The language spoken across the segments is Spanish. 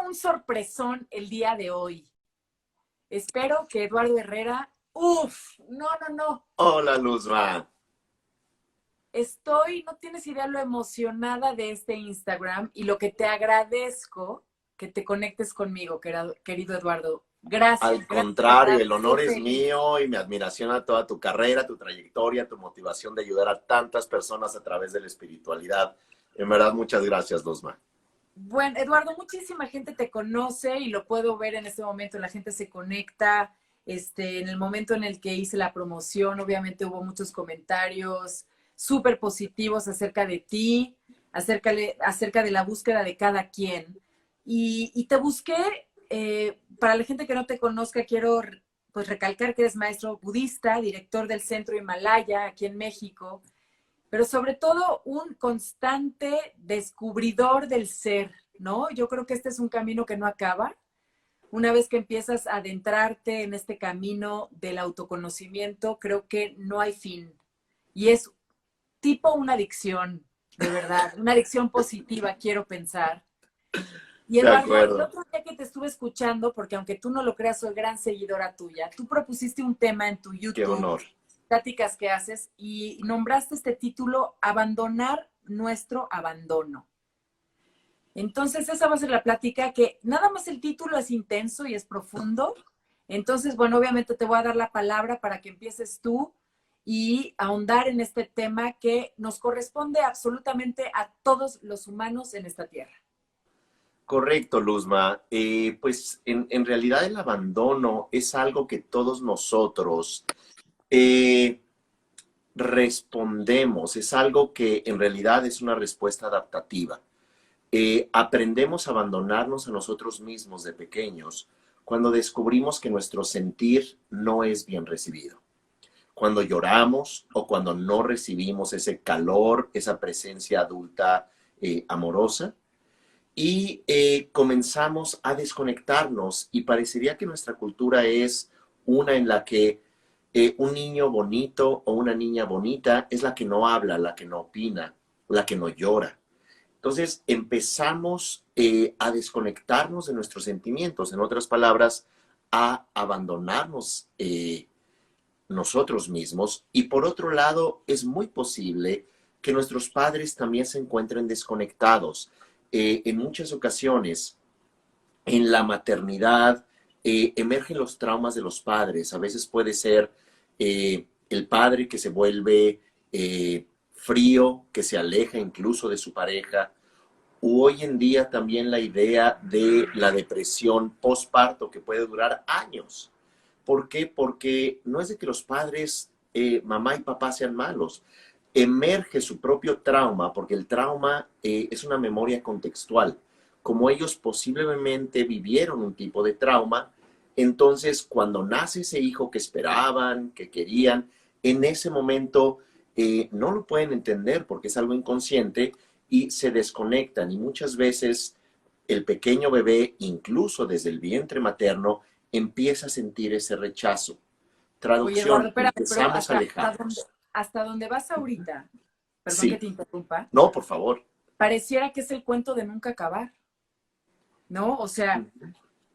un sorpresón el día de hoy. Espero que Eduardo Herrera... ¡Uf! No, no, no. Hola, Luzma. No tienes idea lo emocionada de este Instagram y lo que te agradezco que te conectes conmigo, querido Eduardo. Gracias, Al gracias, de contrario, verdad. el honor Estoy es feliz. mío y mi admiración a toda tu carrera, tu trayectoria, tu motivación de ayudar a tantas personas a través de la espiritualidad. En verdad, muchas gracias, Luzma. Bueno, Eduardo, muchísima gente te conoce y lo puedo ver en este momento. La gente se conecta. En el momento en el que hice la promoción, obviamente hubo muchos comentarios súper positivos acerca de ti, acerca de la búsqueda de cada quien. Y te busqué, para la gente que no te conozca, quiero pues recalcar que eres maestro budista, director del Centro Himalaya aquí en México, pero sobre todo un constante descubridor del ser, ¿no? Yo creo que este es un camino que no acaba. Una vez que empiezas a adentrarte en este camino del autoconocimiento, creo que no hay fin. Y es tipo una adicción, de verdad, una adicción positiva, quiero pensar. Y De Eduardo, el acuerdo. otro día que te estuve escuchando, porque aunque tú no lo creas, soy gran seguidora tuya, tú propusiste un tema en tu Qué YouTube, honor. pláticas que haces, y nombraste este título, Abandonar nuestro abandono. Entonces, esa va a ser la plática, que nada más el título es intenso y es profundo. Entonces, bueno, obviamente te voy a dar la palabra para que empieces tú y ahondar en este tema que nos corresponde absolutamente a todos los humanos en esta tierra. Correcto, Luzma. Pues en realidad el abandono es algo que todos nosotros eh, respondemos, es algo que en realidad es una respuesta adaptativa. Aprendemos a abandonarnos a nosotros mismos de pequeños cuando descubrimos que nuestro sentir no es bien recibido. Cuando lloramos o cuando no recibimos ese calor, esa presencia adulta amorosa y comenzamos a desconectarnos y parecería que nuestra cultura es una en la que un niño bonito o una niña bonita es la que no habla, la que no opina, la que no llora. Entonces empezamos a desconectarnos de nuestros sentimientos, en otras palabras, a abandonarnos nosotros mismos. Y por otro lado, es muy posible que nuestros padres también se encuentren desconectados. En muchas ocasiones, en la maternidad, emergen los traumas de los padres. A veces puede ser el padre que se vuelve frío, que se aleja incluso de su pareja, u hoy en día también la idea de la depresión postparto que puede durar años. ¿Por qué? Porque no es de que los padres, mamá y papá sean malos. Emerge su propio trauma, porque el trauma es una memoria contextual. Como ellos posiblemente vivieron un tipo de trauma, entonces cuando nace ese hijo que esperaban, que querían, en ese momento no lo pueden entender porque es algo inconsciente y se desconectan. Y muchas veces el pequeño bebé, incluso desde el vientre materno, empieza a sentir ese rechazo. Oye, Eduardo, Traducción, espérame, pero empezamos a alejarnos. hasta dónde vas ahorita, perdón que Sí, te interrumpa, no, por favor. pareciera que es el cuento de nunca acabar, ¿no? O sea,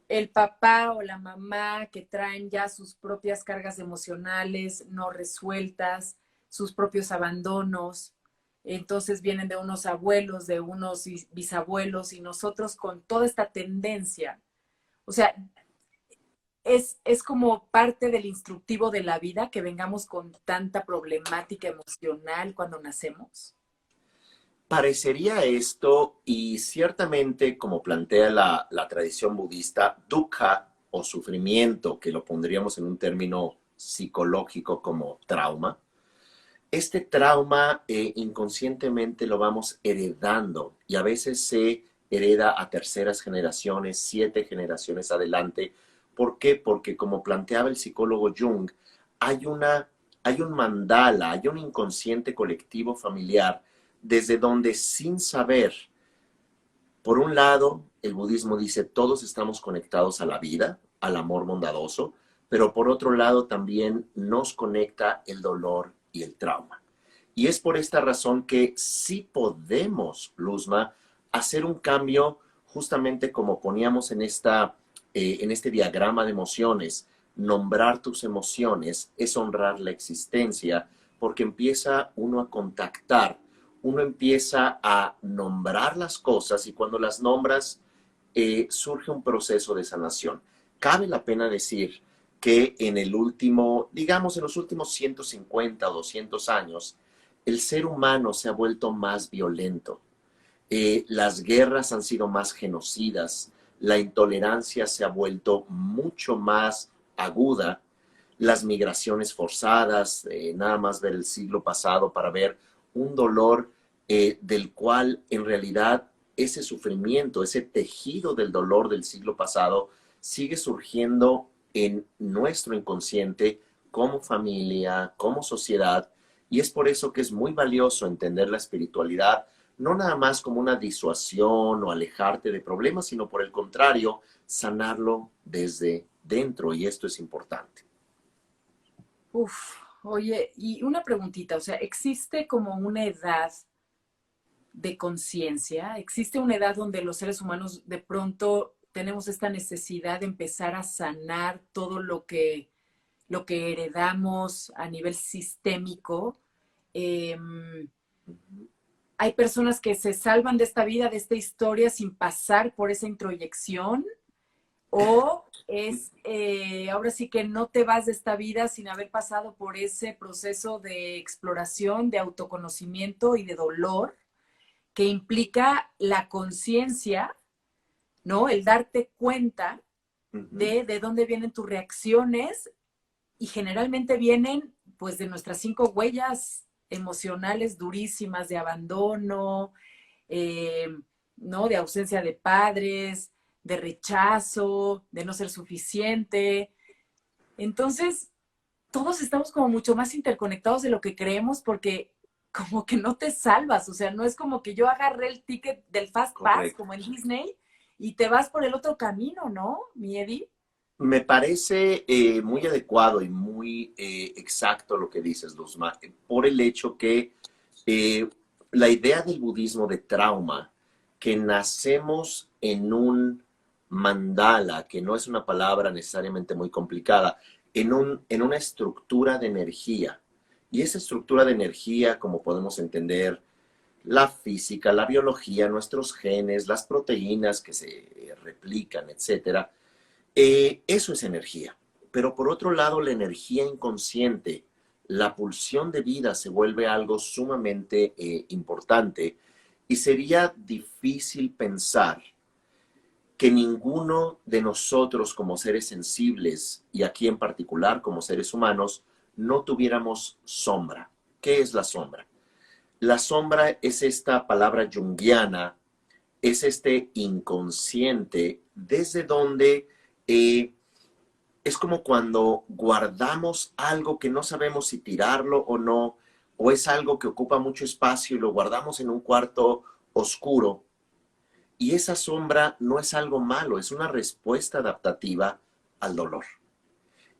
el papá o la mamá que traen ya sus propias cargas emocionales no resueltas, sus propios abandonos, entonces vienen de unos abuelos, de unos bisabuelos, y nosotros con toda esta tendencia, o sea, es como parte del instructivo de la vida que vengamos con tanta problemática emocional cuando nacemos. Parecería esto, y ciertamente, como plantea la tradición budista, dukkha o sufrimiento, que lo pondríamos en un término psicológico como trauma, este trauma inconscientemente lo vamos heredando y a veces se hereda a terceras generaciones, 7 generaciones adelante. ¿Por qué? Porque como planteaba el psicólogo Jung, hay, una, hay un mandala, hay un inconsciente colectivo familiar desde donde sin saber, por un lado, el budismo dice todos estamos conectados a la vida, al amor bondadoso, pero por otro lado también nos conecta el dolor y el trauma. Y es por esta razón que sí podemos, Luzma, hacer un cambio justamente como poníamos en este diagrama de emociones, nombrar tus emociones es honrar la existencia, porque empieza uno a contactar, uno empieza a nombrar las cosas y cuando las nombras surge un proceso de sanación. Cabe la pena decir que en el último, digamos, en los últimos 150 o 200 años, el ser humano se ha vuelto más violento. Las guerras han sido más genocidas, la intolerancia se ha vuelto mucho más aguda, las migraciones forzadas, nada más ver el siglo pasado para ver un dolor del cual en realidad ese sufrimiento, ese tejido del dolor del siglo pasado sigue surgiendo en nuestro inconsciente como familia, como sociedad, y es por eso que es muy valioso entender la espiritualidad no nada más como una disuasión o alejarte de problemas, sino por el contrario, sanarlo desde dentro, y esto es importante. Uf, oye, y una preguntita, o sea, ¿existe como una edad de conciencia? ¿Existe una edad donde los seres humanos de pronto tenemos esta necesidad de empezar a sanar todo lo que heredamos a nivel sistémico? Eh, Hay personas que se salvan de esta vida, de esta historia, sin pasar por esa introyección, o es, ahora sí que no te vas de esta vida sin haber pasado por ese proceso de exploración, de autoconocimiento y de dolor que implica la conciencia, ¿no? El darte cuenta de dónde vienen tus reacciones y generalmente vienen pues de nuestras 5 huellas emocionales durísimas de abandono, eh, ¿no? De ausencia de padres, de rechazo, de no ser suficiente. Entonces, todos estamos como mucho más interconectados de lo que creemos porque como que no te salvas, o sea, no es como que yo agarré el ticket del Fast Pass Correcto. como en Disney y te vas por el otro camino, ¿no, mi Eddie? Me parece muy adecuado y muy exacto lo que dices, Luzma, por el hecho que eh, la idea del budismo de trauma, que nacemos en un mandala, que no es una palabra necesariamente muy complicada, en una estructura de energía. Y esa estructura de energía, como podemos entender, la física, la biología, nuestros genes, las proteínas que se replican, etcétera, eso es energía. Pero por otro lado, la energía inconsciente, la pulsión de vida se vuelve algo sumamente importante y sería difícil pensar que ninguno de nosotros como seres sensibles y aquí en particular como seres humanos no tuviéramos sombra. ¿Qué es la sombra? La sombra es esta palabra junguiana, es este inconsciente desde donde eh, es como cuando guardamos algo que no sabemos si tirarlo o no, o es algo que ocupa mucho espacio y lo guardamos en un cuarto oscuro. Y esa sombra no es algo malo, es una respuesta adaptativa al dolor.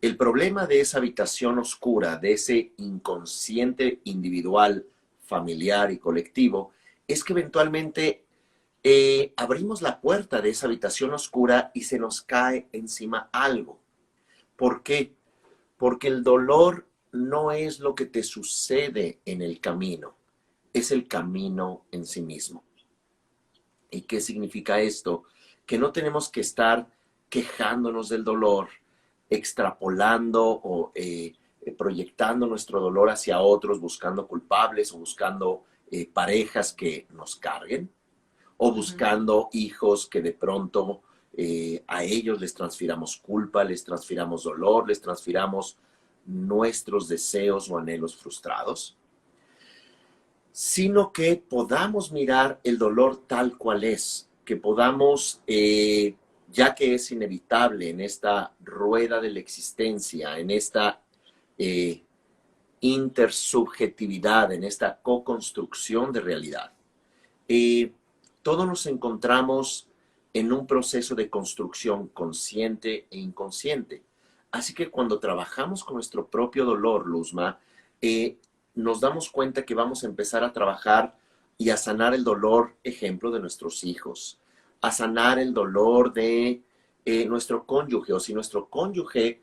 El problema de esa habitación oscura, de ese inconsciente individual, familiar y colectivo, es que eventualmente abrimos la puerta de esa habitación oscura y se nos cae encima algo. ¿Por qué? Porque el dolor no es lo que te sucede en el camino, es el camino en sí mismo. ¿Y qué significa esto? Que no tenemos que estar quejándonos del dolor, extrapolando o proyectando nuestro dolor hacia otros, buscando culpables o buscando parejas que nos carguen o Uh -huh. buscando hijos que de pronto a ellos les transfiramos culpa, les transfiramos dolor, les transfiramos nuestros deseos o anhelos frustrados, sino que podamos mirar el dolor tal cual es, que podamos, ya que es inevitable en esta rueda de la existencia, en esta eh, intersubjetividad, en esta co-construcción de realidad, todos nos encontramos en un proceso de construcción consciente e inconsciente. Así que cuando trabajamos con nuestro propio dolor, Luzma, nos damos cuenta que vamos a empezar a trabajar y a sanar el dolor, ejemplo, de nuestros hijos, a sanar el dolor de nuestro cónyuge, o si nuestro cónyuge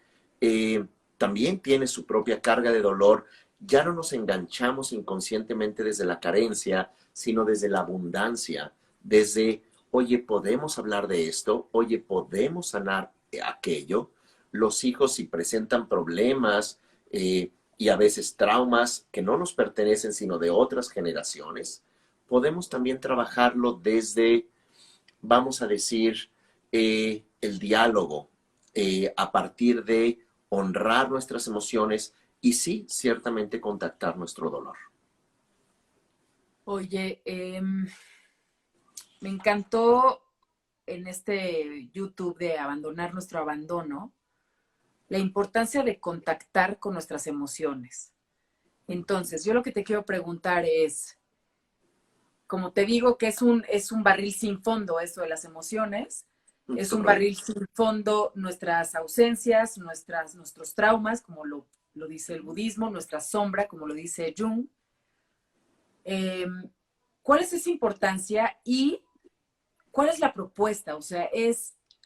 también tiene su propia carga de dolor, ya no nos enganchamos inconscientemente desde la carencia, sino desde la abundancia, desde, oye, podemos hablar de esto, oye, podemos sanar aquello. Los hijos, si presentan problemas y a veces traumas que no nos pertenecen, sino de otras generaciones, podemos también trabajarlo desde, vamos a decir, el diálogo, a partir de honrar nuestras emociones y sí, ciertamente contactar nuestro dolor. Oye, me encantó en este YouTube de abandonar nuestro abandono, la importancia de contactar con nuestras emociones. Entonces, yo lo que te quiero preguntar es, como te digo que es un barril sin fondo eso de las emociones, es un Correcto. barril sin fondo nuestras ausencias, nuestros traumas, como lo dice el budismo, nuestra sombra, como lo dice Jung. ¿Cuál es esa importancia y cuál es la propuesta? O sea,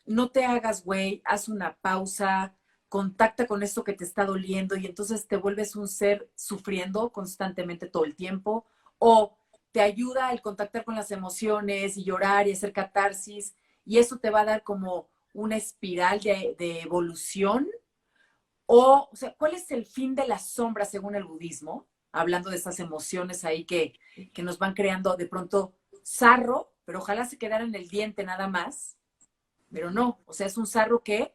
no te hagas güey, haz una pausa, contacta con esto que te está doliendo y entonces te vuelves un ser sufriendo constantemente todo el tiempo, o te ayuda el contactar con las emociones y llorar y hacer catarsis y eso te va a dar como una espiral de evolución. O sea, ¿cuál es el fin de la sombra según el budismo? Hablando de esas emociones ahí que nos van creando de pronto sarro, pero ojalá se quedara en el diente nada más, pero no, o sea, es un sarro que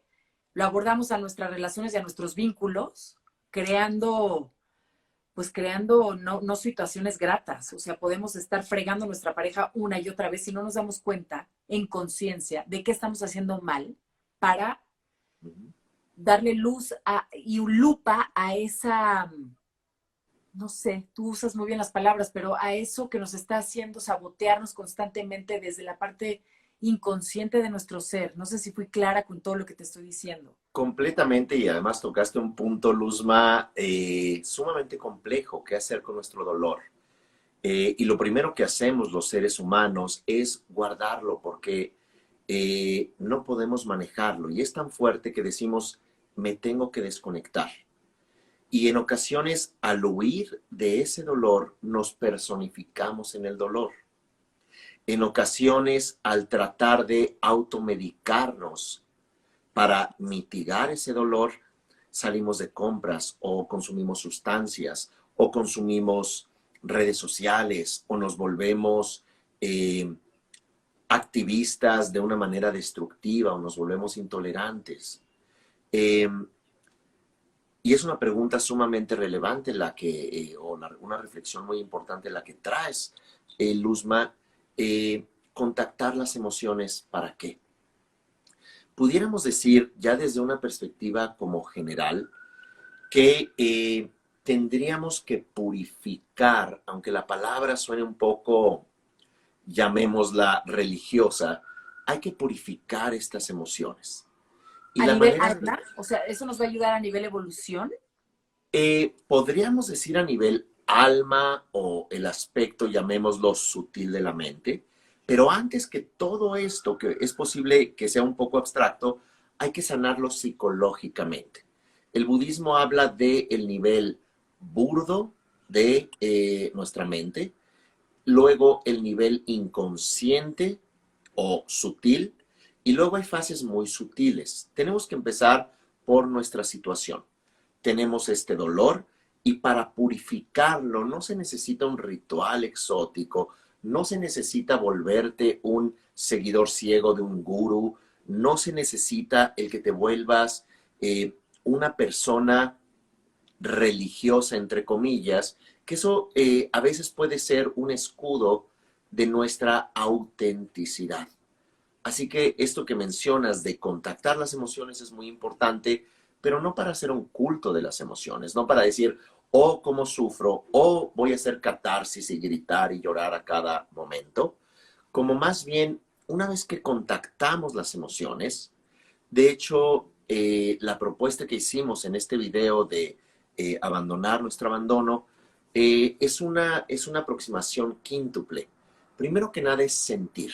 lo abordamos a nuestras relaciones y a nuestros vínculos, creando, pues creando no situaciones gratas, o sea, podemos estar fregando a nuestra pareja una y otra vez si no nos damos cuenta en conciencia de qué estamos haciendo mal para darle luz y lupa a esa, no sé, tú usas muy bien las palabras, pero a eso que nos está haciendo sabotearnos constantemente desde la parte inconsciente de nuestro ser. No sé si fui clara con todo lo que te estoy diciendo. Completamente, y además tocaste un punto, Luzma, sumamente complejo, qué hacer con nuestro dolor. Y lo primero que hacemos los seres humanos es guardarlo porque no podemos manejarlo. Y es tan fuerte que decimos, me tengo que desconectar. Y en ocasiones, al huir de ese dolor, nos personificamos en el dolor. En ocasiones, al tratar de automedicarnos para mitigar ese dolor, salimos de compras o consumimos sustancias o consumimos redes sociales o nos volvemos activistas de una manera destructiva o nos volvemos intolerantes. Eh, y es una pregunta sumamente relevante una reflexión muy importante la que traes, Luzma. Contactar las emociones, ¿para qué? Pudiéramos decir, ya desde una perspectiva como general, que tendríamos que purificar, aunque la palabra suene un poco, llamémosla religiosa, hay que purificar estas emociones. Y A la nivel manera, alma, o sea, eso nos va a ayudar a nivel evolución. podríamos decir a nivel alma o el aspecto, llamémoslo sutil de la mente, pero antes que todo esto, que es posible que sea un poco abstracto, hay que sanarlo psicológicamente. El budismo habla del nivel burdo de nuestra mente, luego el nivel inconsciente o sutil, y luego hay fases muy sutiles. Tenemos que empezar por nuestra situación. Tenemos este dolor y para purificarlo no se necesita un ritual exótico, no se necesita volverte un seguidor ciego de un gurú, no se necesita el que te vuelvas una persona religiosa, entre comillas, que eso a veces puede ser un escudo de nuestra autenticidad. Así que esto que mencionas de contactar las emociones es muy importante, pero no para hacer un culto de las emociones, no para decir, oh, cómo sufro, o voy a hacer catarsis y gritar y llorar a cada momento, como más bien, una vez que contactamos las emociones, de hecho, la propuesta que hicimos en este video de abandonar nuestro abandono es una aproximación quíntuple. Primero que nada es sentir.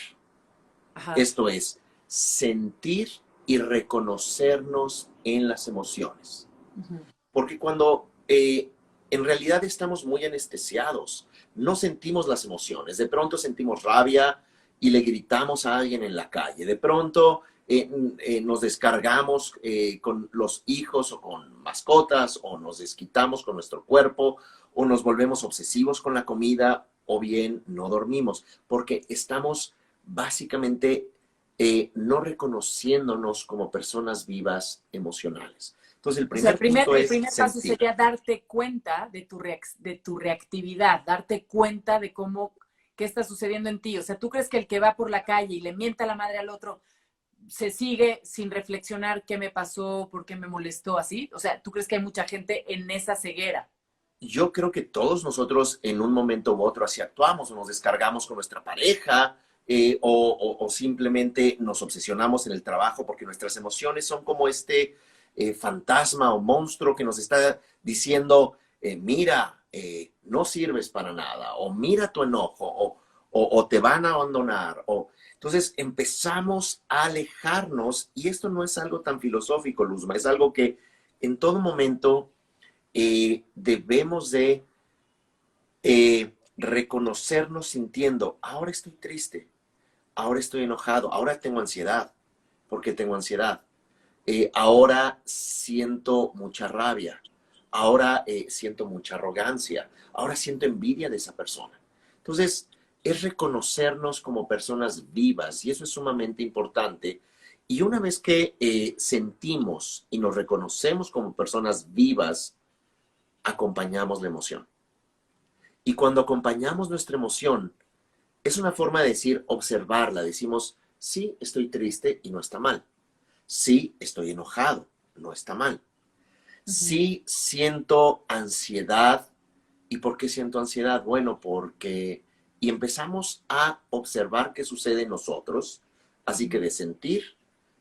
Ajá. Esto es, sentir y reconocernos en las emociones. Ujú. Porque cuando en realidad estamos muy anestesiados, no sentimos las emociones. De pronto sentimos rabia y le gritamos a alguien en la calle. De pronto nos descargamos con los hijos o con mascotas, o nos desquitamos con nuestro cuerpo, o nos volvemos obsesivos con la comida, o bien no dormimos, porque estamos básicamente no reconociéndonos como personas vivas emocionales. Entonces, el O sea, primer punto el es primer paso sentir. sería darte cuenta de tu reactividad, darte cuenta de cómo, qué está sucediendo en ti. O sea, ¿tú crees que el que va por la calle y le mienta la madre al otro se sigue sin reflexionar qué me pasó, por qué me molestó así? O sea, ¿tú crees que hay mucha gente en esa ceguera? Yo creo que todos nosotros en un momento u otro así actuamos, o nos descargamos con nuestra pareja, o simplemente nos obsesionamos en el trabajo, porque nuestras emociones son como este fantasma o monstruo que nos está diciendo, mira, no sirves para nada, o mira tu enojo, o te van a abandonar. Entonces empezamos a alejarnos, y esto no es algo tan filosófico, Luzma, es algo que en todo momento debemos de reconocernos sintiendo, ahora estoy triste, ahora estoy enojado, ahora tengo ansiedad, porque tengo ansiedad, ahora siento mucha rabia, ahora siento mucha arrogancia, ahora siento envidia de esa persona. Entonces, es reconocernos como personas vivas, y eso es sumamente importante. Y una vez que sentimos y nos reconocemos como personas vivas, acompañamos la emoción. Y cuando acompañamos nuestra emoción, es una forma de decir, observarla. Decimos, sí, estoy triste y no está mal. Sí, estoy enojado, no está mal. Ujú. Sí, siento ansiedad. ¿Y por qué siento ansiedad? Bueno, porque... Y empezamos a observar qué sucede en nosotros. Así que Ujú. de sentir,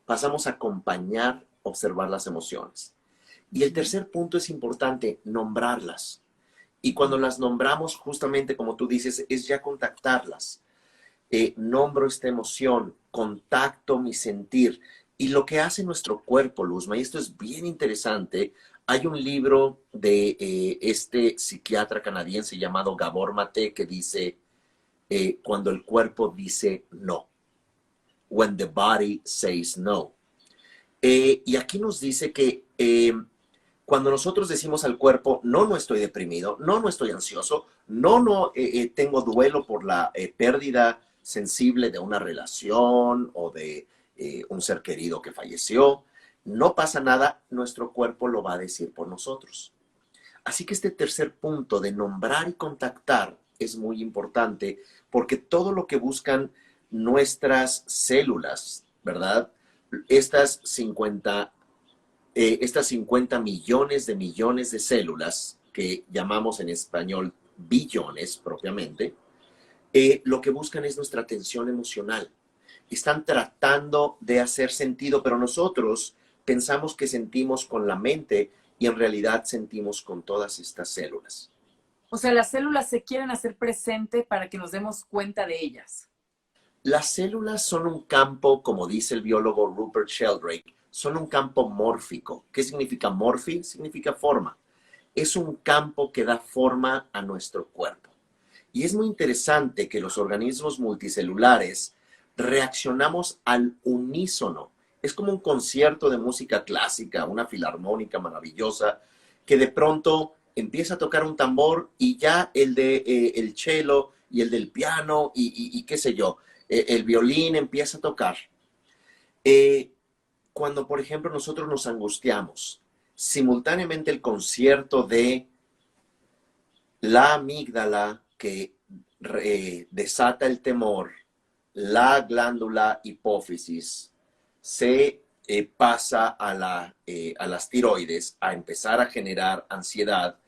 pasamos a acompañar, observar las emociones. Y el Ujú. tercer punto es importante, nombrarlas. Y cuando Ujú. las nombramos, justamente como tú dices, es ya contactarlas. Nombro esta emoción, contacto mi sentir. Y lo que hace nuestro cuerpo, Luzma, y esto es bien interesante, hay un libro de este psiquiatra canadiense llamado Gabor Mate que dice, cuando el cuerpo dice no, when the body says no. Y aquí nos dice que cuando nosotros decimos al cuerpo, no, no estoy deprimido, no, no estoy ansioso, no, no tengo duelo por la pérdida sensible de una relación o de un ser querido que falleció, no pasa nada, nuestro cuerpo lo va a decir por nosotros. Así que este tercer punto de nombrar y contactar es muy importante, porque todo lo que buscan nuestras células, ¿verdad? Estas 50 estas 50 millones de células, que llamamos en español billones propiamente, lo que buscan es nuestra atención emocional. Están tratando de hacer sentido, pero nosotros pensamos que sentimos con la mente, y en realidad sentimos con todas estas células. O sea, las células se quieren hacer presente para que nos demos cuenta de ellas. Las células son un campo, como dice el biólogo Rupert Sheldrake, son un campo mórfico. ¿Qué significa morphi? Significa forma. Es un campo que da forma a nuestro cuerpo. Y es muy interesante que los organismos multicelulares reaccionamos al unísono. Es como un concierto de música clásica, una filarmónica maravillosa, que de pronto empieza a tocar un tambor, y ya el de el cello y el del piano y qué sé yo, el violín empieza a tocar. Eh, Cuando, por ejemplo, nosotros nos angustiamos, simultáneamente el concierto de la amígdala que desata el temor, la glándula hipófisis se pasa a las tiroides a empezar a generar ansiedad,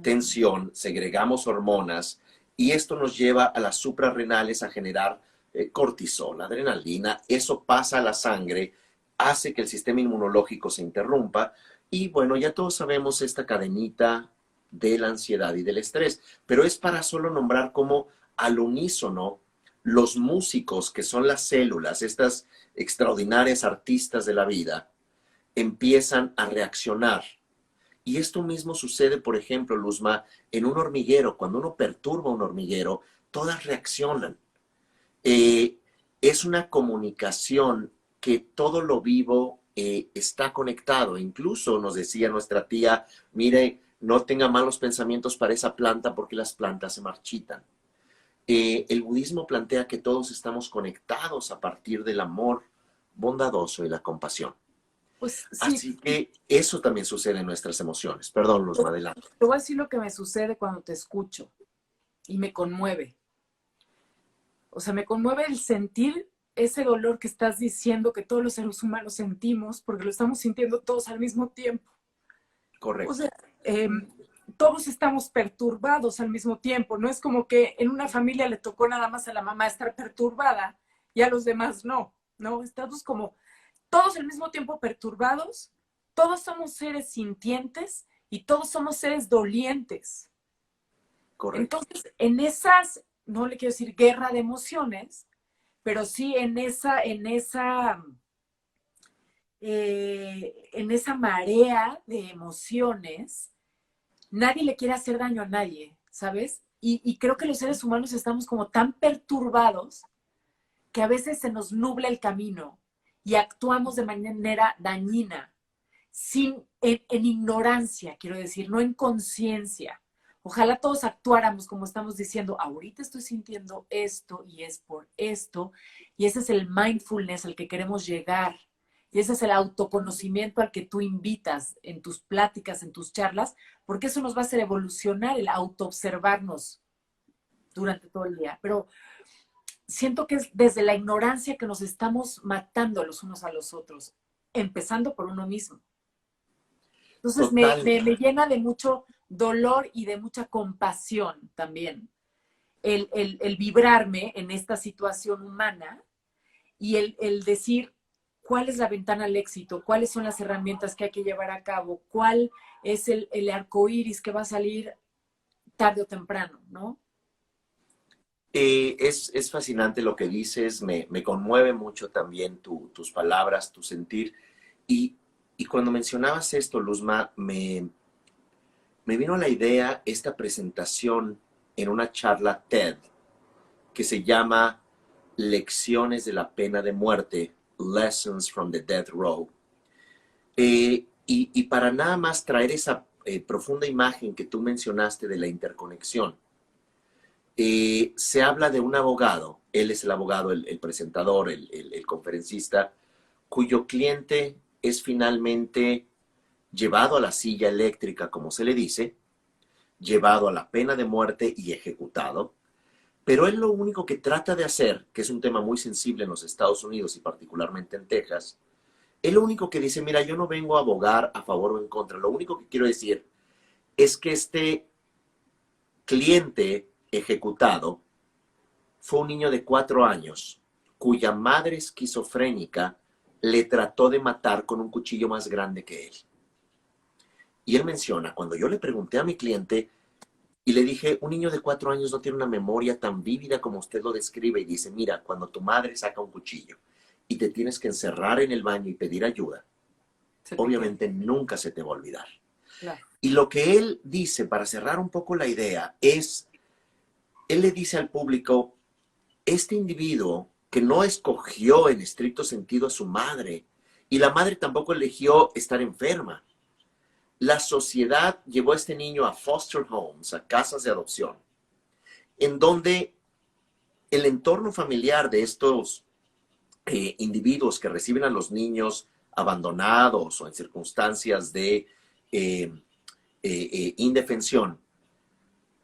tensión, segregamos hormonas, y esto nos lleva a las suprarrenales a generar cortisol, adrenalina. Eso pasa a la sangre, hace que el sistema inmunológico se interrumpa, y bueno, ya todos sabemos esta cadenita de la ansiedad y del estrés, pero es para solo nombrar cómo al unísono los músicos, que son las células, estas extraordinarias artistas de la vida, empiezan a reaccionar. Y esto mismo sucede, por ejemplo, Luzma, en un hormiguero. Cuando uno perturba un hormiguero, todas reaccionan. Es una comunicación que todo lo vivo está conectado. Incluso nos decía nuestra tía, mire, no tenga malos pensamientos para esa planta porque las plantas se marchitan. El budismo plantea que todos estamos conectados a partir del amor bondadoso y la compasión. Pues sí, Así que eso también sucede en nuestras emociones. Perdón, Luzma, adelante. te voy a decir lo que me sucede cuando te escucho y me conmueve. O sea, me conmueve el sentir ese dolor que estás diciendo que todos los seres humanos sentimos, porque lo estamos sintiendo todos al mismo tiempo. O Correcto. sea, todos estamos perturbados al mismo tiempo. No es como que en una familia le tocó nada más a la mamá estar perturbada y a los demás no. No, estamos como todos al mismo tiempo perturbados. Todos somos seres sintientes y todos somos seres dolientes. Correcto. Entonces, en esas, no le quiero decir guerra de emociones, pero sí en esa marea de emociones, nadie le quiere hacer daño a nadie, ¿sabes? Y creo que los seres humanos estamos como tan perturbados que a veces se nos nubla el camino y actuamos de manera dañina, en ignorancia, quiero decir, no en conciencia. Ojalá todos actuáramos como estamos diciendo, ahorita estoy sintiendo esto y es por esto, y ese es el mindfulness al que queremos llegar. Y ese es el autoconocimiento al que tú invitas en tus pláticas, en tus charlas, porque eso nos va a hacer evolucionar, el autoobservarnos durante todo el día. Pero siento que es desde la ignorancia que nos estamos matando los unos a los otros, empezando por uno mismo. Entonces Total. me llena de mucho dolor y de mucha compasión también el vibrarme en esta situación humana y el decir cuál es la ventana al éxito, cuáles son las herramientas que hay que llevar a cabo, cuál es el arco iris que va a salir tarde o temprano, ¿no? Es fascinante lo que dices, me conmueve mucho también tus palabras, tu sentir. Y, y cuando mencionabas esto, Luzma, me vino a la idea esta presentación en una charla TED que se llama Lecciones de la pena de muerte, Lessons from the Death Row. Y para nada más traer esa profunda imagen que tú mencionaste de la interconexión, se habla de un abogado, él es el abogado, el presentador, el conferencista, cuyo cliente es finalmente llevado a la silla eléctrica, como se le dice, llevado a la pena de muerte y ejecutado. Pero él lo único que trata de hacer, que es un tema muy sensible en los Estados Unidos y particularmente en Texas, él lo único que dice, mira, yo no vengo a abogar a favor o en contra, lo único que quiero decir es que este cliente ejecutado fue un niño de 4 años cuya madre esquizofrénica le trató de matar con un cuchillo más grande que él. Y él menciona, cuando yo le pregunté a mi cliente y le dije, un niño de 4 años no tiene una memoria tan vívida como usted lo describe, y dice, mira, cuando tu madre saca un cuchillo y te tienes que encerrar en el baño y pedir ayuda, obviamente nunca se te va a olvidar. Claro. Y lo que él dice, para cerrar un poco la idea, es, él le dice al público, este individuo que no escogió en estricto sentido a su madre, y la madre tampoco eligió estar enferma, la sociedad llevó a este niño a foster homes, a casas de adopción, en donde el entorno familiar de estos individuos que reciben a los niños abandonados o en circunstancias de indefensión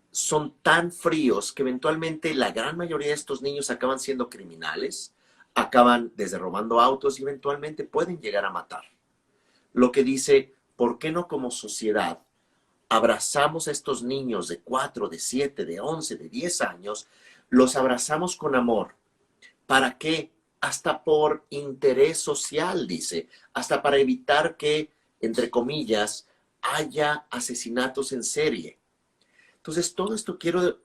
son tan fríos que eventualmente la gran mayoría de estos niños acaban siendo criminales, acaban desde robando autos y eventualmente pueden llegar a matar. Lo que dice, ¿por qué no como sociedad abrazamos a estos niños de 4, de 7, de 11, de 10 años, los abrazamos con amor? ¿Para qué? Hasta por interés social, dice, hasta para evitar que, entre comillas, haya asesinatos en serie. Entonces, todo esto quiero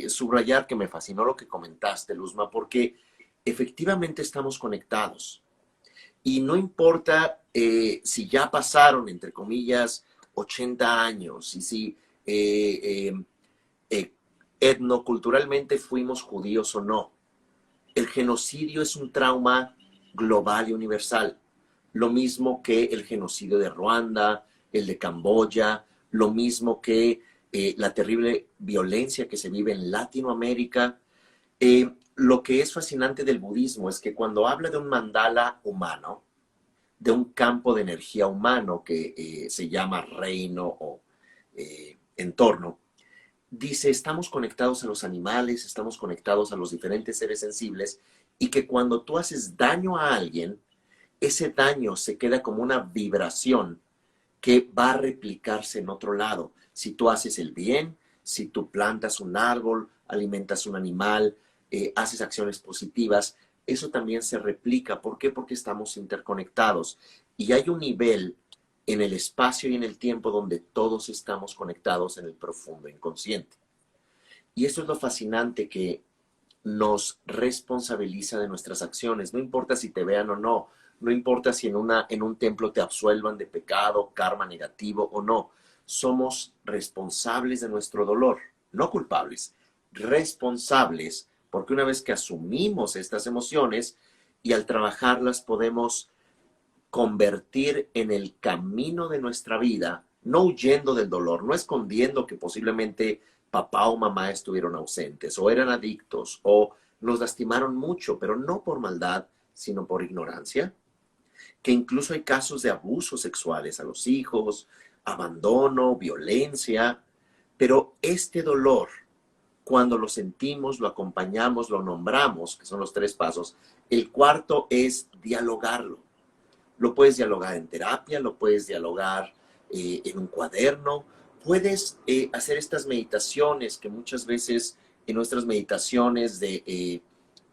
subrayar que me fascinó lo que comentaste, Luzma, porque efectivamente estamos conectados. Y no importa si ya pasaron, entre comillas, 80 años y si eh, etnoculturalmente fuimos judíos o no. El genocidio es un trauma global y universal. Lo mismo que el genocidio de Ruanda, el de Camboya, lo mismo que la terrible violencia que se vive en Latinoamérica. Lo que es fascinante del budismo es que cuando habla de un mandala humano, de un campo de energía humano que se llama reino o entorno, dice, estamos conectados a los animales, estamos conectados a los diferentes seres sensibles y que cuando tú haces daño a alguien, ese daño se queda como una vibración que va a replicarse en otro lado. Si tú haces el bien, si tú plantas un árbol, alimentas un animal, haces acciones positivas, eso también se replica. ¿Por qué? Porque estamos interconectados. Y hay un nivel en el espacio y en el tiempo donde todos estamos conectados en el profundo inconsciente. Y eso es lo fascinante que nos responsabiliza de nuestras acciones. No importa si te vean o no, no importa si en un templo te absuelvan de pecado, karma negativo o no. Somos responsables de nuestro dolor, no culpables, responsables, porque una vez que asumimos estas emociones y al trabajarlas podemos convertir en el camino de nuestra vida, no huyendo del dolor, no escondiendo que posiblemente papá o mamá estuvieron ausentes o eran adictos o nos lastimaron mucho, pero no por maldad, sino por ignorancia. Que incluso hay casos de abusos sexuales a los hijos, abandono, violencia, pero este dolor, cuando lo sentimos, lo acompañamos, lo nombramos, que son los 3 pasos, el cuarto es dialogarlo. Lo puedes dialogar en terapia, lo puedes dialogar en un cuaderno, puedes hacer estas meditaciones que muchas veces en nuestras meditaciones de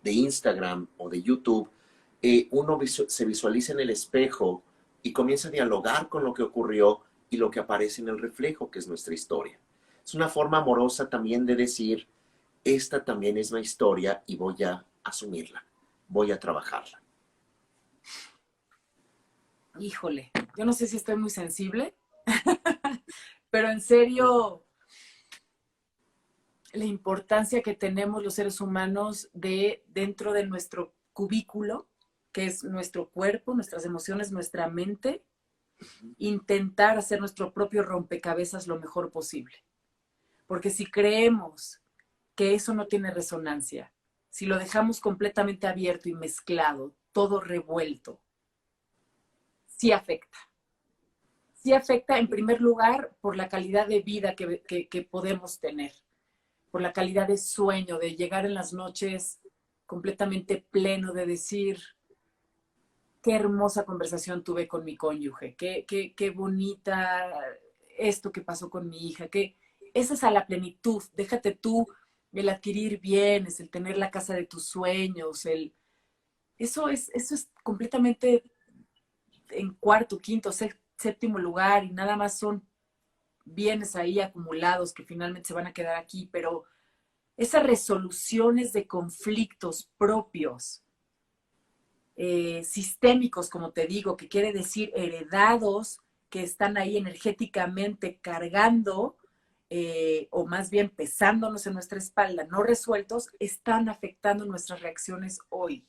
Instagram o de YouTube, uno se visualiza en el espejo y comienza a dialogar con lo que ocurrió y lo que aparece en el reflejo, que es nuestra historia. Es una forma amorosa también de decir, esta también es mi historia y voy a asumirla, voy a trabajarla. Híjole, yo no sé si estoy muy sensible, pero en serio, la importancia que tenemos los seres humanos de dentro de nuestro cubículo, que es nuestro cuerpo, nuestras emociones, nuestra mente, intentar hacer nuestro propio rompecabezas lo mejor posible. Porque si creemos que eso no tiene resonancia, si lo dejamos completamente abierto y mezclado, todo revuelto, sí afecta. Sí afecta en primer lugar por la calidad de vida que podemos tener, por la calidad de sueño, de llegar en las noches completamente pleno, de decir, qué hermosa conversación tuve con mi cónyuge, qué bonita esto que pasó con mi hija, que esa es a la plenitud. Déjate tú el adquirir bienes, el tener la casa de tus sueños, eso es completamente en cuarto, quinto, séptimo lugar y nada más son bienes ahí acumulados que finalmente se van a quedar aquí, pero esas resoluciones de conflictos propios, sistémicos, como te digo, que quiere decir heredados, que están ahí energéticamente cargando, o más bien pesándonos en nuestra espalda, no resueltos, están afectando nuestras reacciones hoy.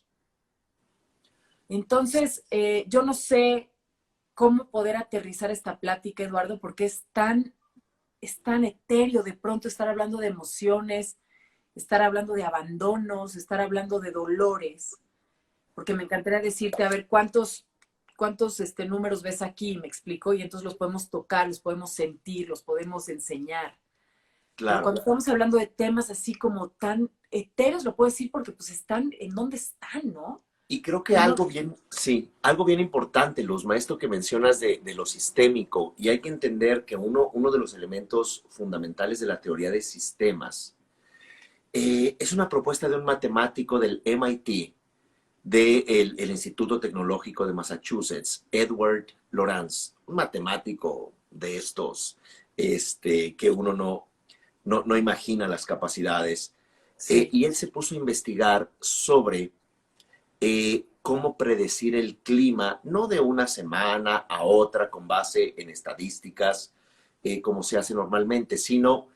Entonces, yo no sé cómo poder aterrizar esta plática, Eduardo, porque es tan etéreo de pronto estar hablando de emociones, estar hablando de abandonos, estar hablando de dolores, porque me encantaría decirte, a ver, ¿cuántos números ves aquí? Me explico, y entonces los podemos tocar, los podemos sentir, los podemos enseñar. Pero Claro. cuando estamos hablando de temas así como tan etéreos, lo puedo decir porque pues están, ¿en dónde están, no? Y creo que algo bien, sí, algo bien importante, Luzma, esto que mencionas de lo sistémico, y hay que entender que uno de los elementos fundamentales de la teoría de sistemas es una propuesta de un matemático del MIT, del el Instituto Tecnológico de Massachusetts, Edward Lorenz, un matemático de estos que uno no imagina las capacidades. Sí. Y él se puso a investigar sobre cómo predecir el clima, no de una semana a otra con base en estadísticas, como se hace normalmente, sino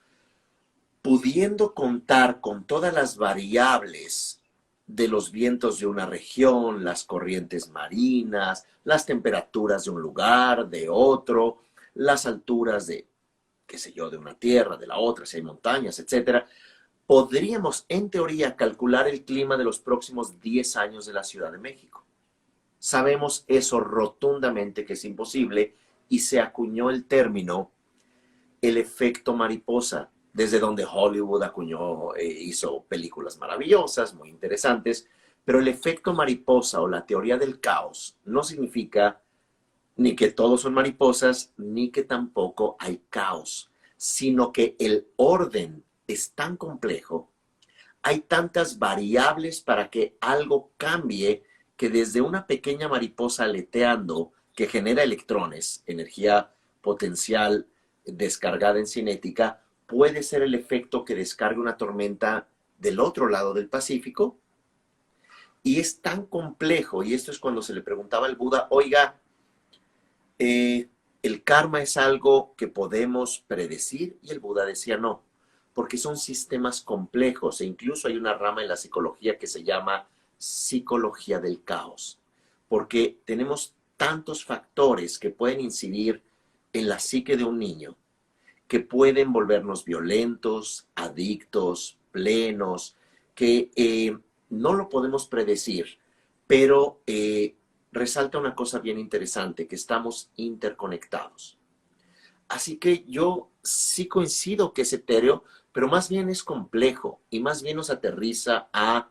pudiendo contar con todas las variables de los vientos de una región, las corrientes marinas, las temperaturas de un lugar, de otro, las alturas de, qué sé yo, de una tierra, de la otra, si hay montañas, etcétera, podríamos, en teoría, calcular el clima de los próximos 10 años de la Ciudad de México. Sabemos eso rotundamente que es imposible y se acuñó el término el efecto mariposa, desde donde Hollywood acuñó, hizo películas maravillosas, muy interesantes, pero el efecto mariposa o la teoría del caos no significa ni que todos son mariposas, ni que tampoco hay caos, sino que el orden es tan complejo, hay tantas variables para que algo cambie, que desde una pequeña mariposa aleteando que genera electrones, energía potencial descargada en cinética, puede ser el efecto que descargue una tormenta del otro lado del Pacífico. Y es tan complejo, y esto es cuando se le preguntaba al Buda, oiga, ¿el karma es algo que podemos predecir? Y el Buda decía no, porque son sistemas complejos, e incluso hay una rama en la psicología que se llama psicología del caos, porque tenemos tantos factores que pueden incidir en la psique de un niño, que pueden volvernos violentos, adictos, plenos, que no lo podemos predecir, pero resalta una cosa bien interesante, que estamos interconectados. Así que yo sí coincido que es etéreo, pero más bien es complejo y más bien nos aterriza a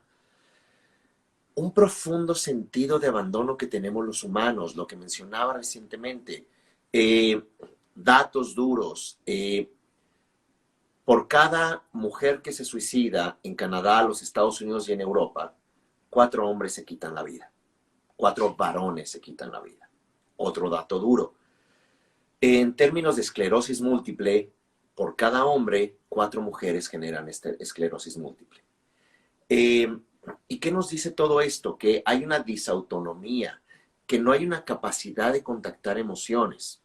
un profundo sentido de abandono que tenemos los humanos, lo que mencionaba recientemente. Eh, Datos duros. Por cada mujer que se suicida en Canadá, los Estados Unidos y en Europa, 4 hombres se quitan la vida. 4 varones se quitan la vida. Otro dato duro. En términos de esclerosis múltiple, por cada hombre, 4 mujeres generan esclerosis múltiple. ¿Y qué nos dice todo esto? Que hay una disautonomía, que no hay una capacidad de contactar emociones,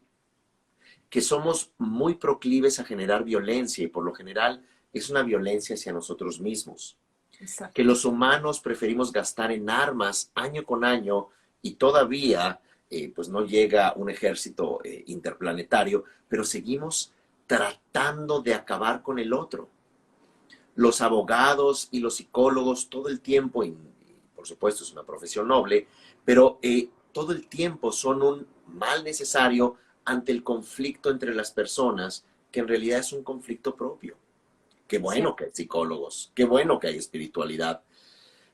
que somos muy proclives a generar violencia y por lo general es una violencia hacia nosotros mismos. Que Exacto. los humanos preferimos gastar en armas año con año y todavía pues no llega un ejército interplanetario, pero seguimos tratando de acabar con el otro. Los abogados y los psicólogos todo el tiempo, y por supuesto es una profesión noble, pero todo el tiempo son un mal necesario ante el conflicto entre las personas, que en realidad es un conflicto propio. Qué Sí. bueno que hay psicólogos, qué bueno que hay espiritualidad,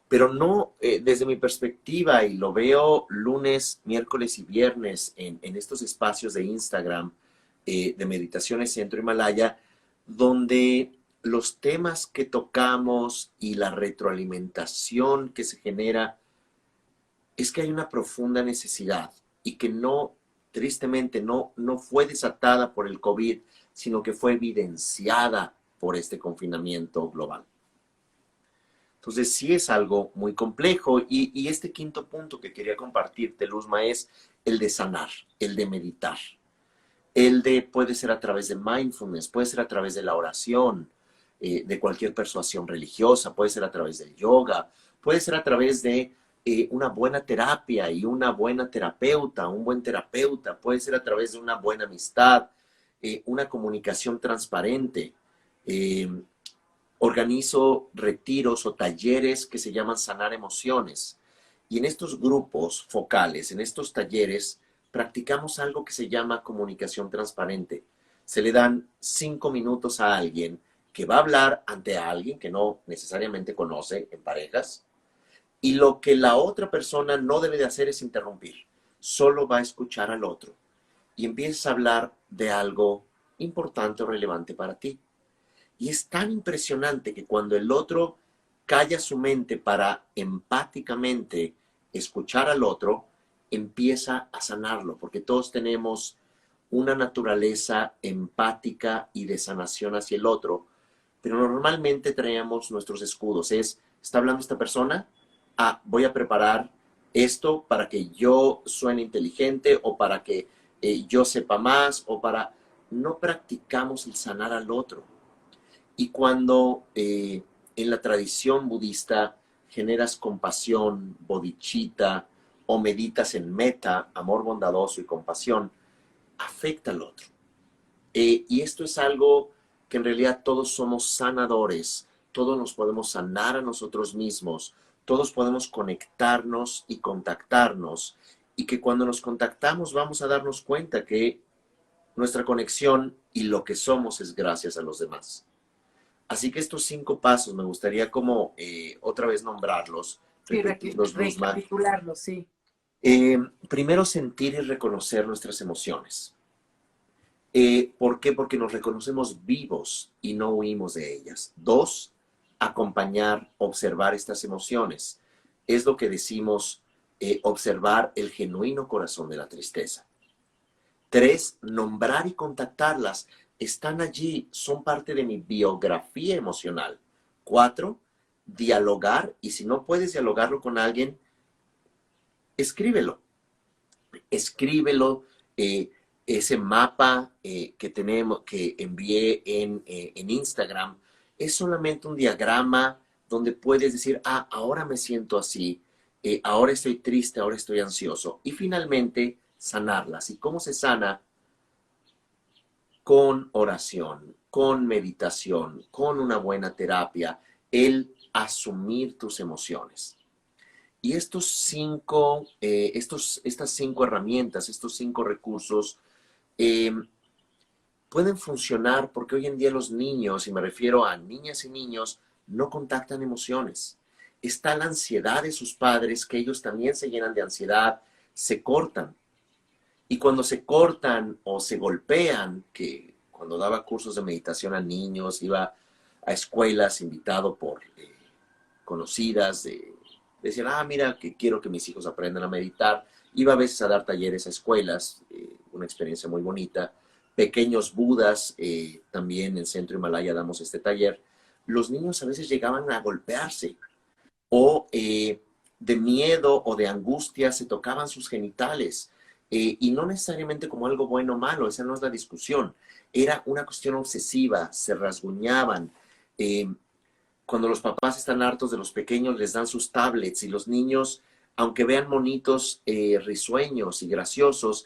pero no desde mi perspectiva, y lo veo lunes, miércoles y viernes en estos espacios de Instagram, de Meditaciones Centro Himalaya, donde los temas que tocamos y la retroalimentación que se genera es que hay una profunda necesidad y que no, tristemente, no fue desatada por el COVID, sino que fue evidenciada por este confinamiento global. Entonces sí es algo muy complejo y este quinto punto que quería compartirte, Luzma, es el de sanar, el de meditar. El de puede ser a través de mindfulness, puede ser a través de la oración, de cualquier persuasión religiosa, puede ser a través del yoga, puede ser a través de una buena terapia y una buena terapeuta, un buen terapeuta, puede ser a través de una buena amistad, una comunicación transparente. Eh, Organizo retiros o talleres que se llaman Sanar Emociones. Y en estos grupos focales, en estos talleres, practicamos algo que se llama comunicación transparente. Se le dan 5 minutos a alguien que va a hablar ante alguien que no necesariamente conoce en parejas, y lo que la otra persona no debe de hacer es interrumpir. Solo va a escuchar al otro. Y empiezas a hablar de algo importante o relevante para ti. Y es tan impresionante que cuando el otro calla su mente para empáticamente escuchar al otro, empieza a sanarlo, porque todos tenemos una naturaleza empática y de sanación hacia el otro, pero normalmente traemos nuestros escudos. ¿Está hablando esta persona? Ah, voy a preparar esto para que yo suene inteligente o para que yo sepa más o para... No practicamos el sanar al otro. Y cuando en la tradición budista generas compasión, bodhicitta, o meditas en metta, amor bondadoso y compasión, afecta al otro. Y esto es algo que en realidad todos somos sanadores, todos nos podemos sanar a nosotros mismos, todos podemos conectarnos y contactarnos, y que cuando nos contactamos vamos a darnos cuenta que nuestra conexión y lo que somos es gracias a los demás. Así que estos 5 pasos me gustaría como otra vez nombrarlos, Sí, repetirlos, Luzma. recapitularlo, sí. Primero, sentir y reconocer nuestras emociones. ¿Por qué? Porque nos reconocemos vivos y no huimos de ellas. 2, acompañar, observar estas emociones. Es lo que decimos, observar el genuino corazón de la tristeza. 3, nombrar y contactarlas. Están allí, son parte de mi biografía emocional. 4, dialogar, y si no puedes dialogarlo con alguien, escríbelo. Escríbelo, ese mapa que tenemos, que envié en Instagram, es solamente un diagrama donde puedes decir, ah, ahora me siento así, ahora estoy triste, ahora estoy ansioso. Y finalmente, sanarlas. ¿Y cómo se sana? Con oración, con meditación, con una buena terapia, el asumir tus emociones. Y estas 5 herramientas, estos 5 recursos, eh, pueden funcionar porque hoy en día los niños, y me refiero a niñas y niños, no contactan emociones. Está la ansiedad de sus padres, que ellos también se llenan de ansiedad, se cortan. Y cuando se cortan o se golpean, que cuando daba cursos de meditación a niños, iba a escuelas invitado por conocidas, decían, ah, mira, que quiero que mis hijos aprendan a meditar. Iba a veces a dar talleres a escuelas, una experiencia muy bonita. Pequeños Budas, también en Centro Himalaya damos este taller. Los niños a veces llegaban a golpearse o de miedo o de angustia se tocaban sus genitales. Y no necesariamente como algo bueno o malo, esa no es la discusión. Era una cuestión obsesiva, se rasguñaban. Eh, Cuando los papás están hartos de los pequeños, les dan sus tablets y los niños, aunque vean monitos risueños y graciosos,